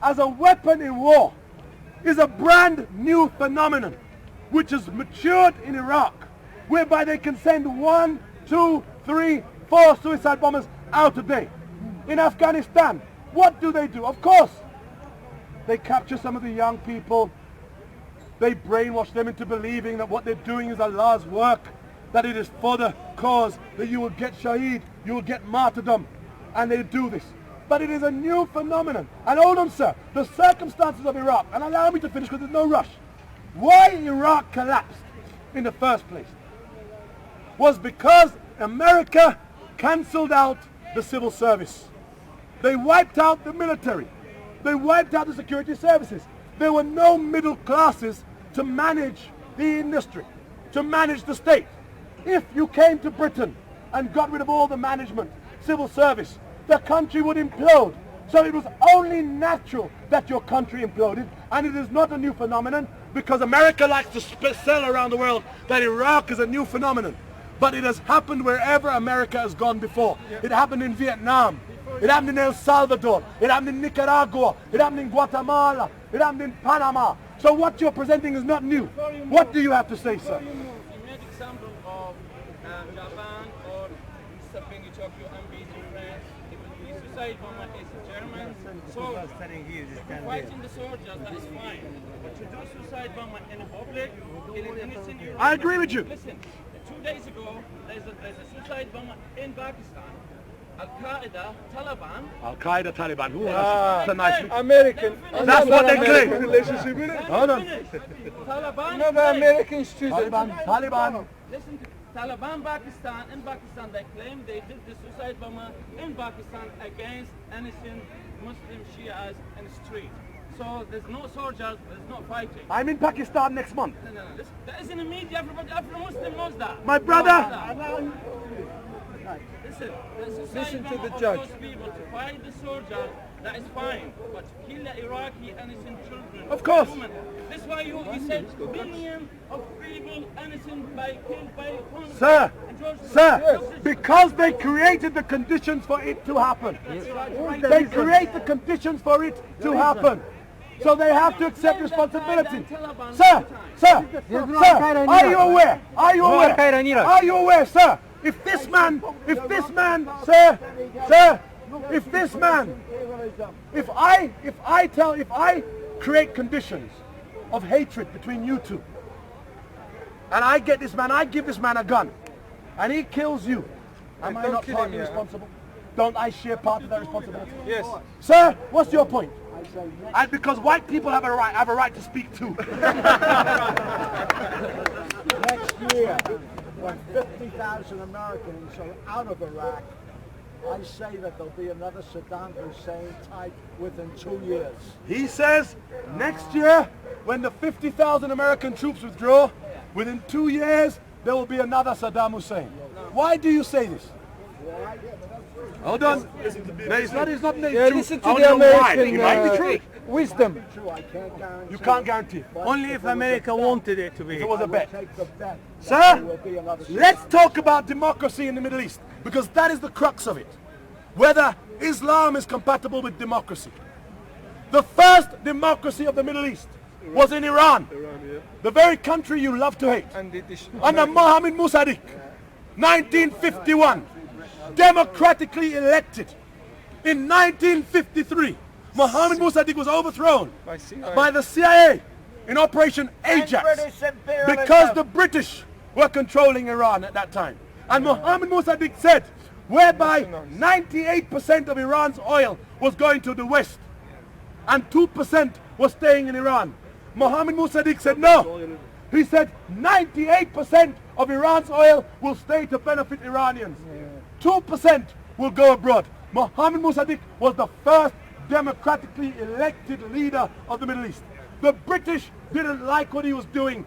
as a weapon in war is a brand new phenomenon which has matured in Iraq, whereby they can send 1, 2, 3, 4 suicide bombers out a day. In Afghanistan, what do? Of course, they capture some of the young people. They brainwash them into believing that what they're doing is Allah's work, that it is for the cause, that you will get shaheed, you will get martyrdom, and they do this. But it is a new phenomenon. And hold on, sir, the circumstances of Iraq, and allow me to finish because there's no rush. Why Iraq collapsed in the first place was because America cancelled out the civil service. They wiped out the military. They wiped out the security services. There were no middle classes to manage the industry, to manage the state. If you came to Britain and got rid of all the management, civil service, the country would implode. So it was only natural that your country imploded, and it is not a new phenomenon because America likes to sell around the world that Iraq is a new phenomenon. But it has happened wherever America has gone before. It happened in Vietnam. It happened in El Salvador. It happened in Nicaragua. It happened in Guatemala. It happened in Panama. So what you're presenting is not new. What do you have to say, sir? You made example of Japan or something Tokyo embassy in France. It would be suicide bomber is German. So fighting the soldiers, that is fine. But to do suicide bomber in public, killing innocent Europeans. I agree with you. Listen, 2 days ago, there's a suicide bomber in Pakistan. Al-Qaeda, Taliban. Al-Qaeda, Taliban. Who else? Nice. American. That's what they claim. Relationship with it? Hold on. Taliban. You know the American students. Taliban. Listen, Taliban, Pakistan. In Pakistan, they claim they did the suicide bomber in Pakistan against innocent Muslim Shias in the street. So there's no soldiers, there's no fighting. I'm in Pakistan next month. No. That is in the media. Every Muslim knows that. My brother. Listen to the judge. Those people to fight the soldiers, that is fine. But to kill the Iraqi innocent children, of course. women, that's why you said billions of people innocent by killed by bombs. Sir, because they created the conditions for it to happen. They create the conditions for it to happen. So they have to accept responsibility. Sir, are you aware? Are you aware, sir? If this man, sir, if I create conditions of hatred between you two, and I give this man a gun, and he kills you, am I not partly responsible? Don't I share part of that responsibility? Yes. Sir, what's your point? And because white people have a right to speak too. Next year, when 50,000 Americans are out of Iraq, I say that there'll be another Saddam Hussein type within 2 years. He says next year, when the 50,000 American troops withdraw, within 2 years, there will be another Saddam Hussein. Why do you say this? Hold on. Listen to Listen the American it might be true. wisdom. You can't guarantee. Only if America wanted it to be. If it was a bet. Sir, let's talk about democracy in the Middle East, because that is the crux of it. Whether Islam is compatible with democracy. The first democracy of the Middle East was in Iran, the very country you love to hate. Under Mohammed Mossadegh, 1951, democratically elected. In 1953, Mohammed Mossadegh was overthrown by the CIA in Operation Ajax because the British were controlling Iran at that time. And Mohammed Mossadegh said, whereby 98% of Iran's oil was going to the West and 2% was staying in Iran. Mohammed Mossadegh said no. He said 98% of Iran's oil will stay to benefit Iranians. 2% will go abroad. Mohammed Mossadegh was the first democratically elected leader of the Middle East. The British didn't like what he was doing.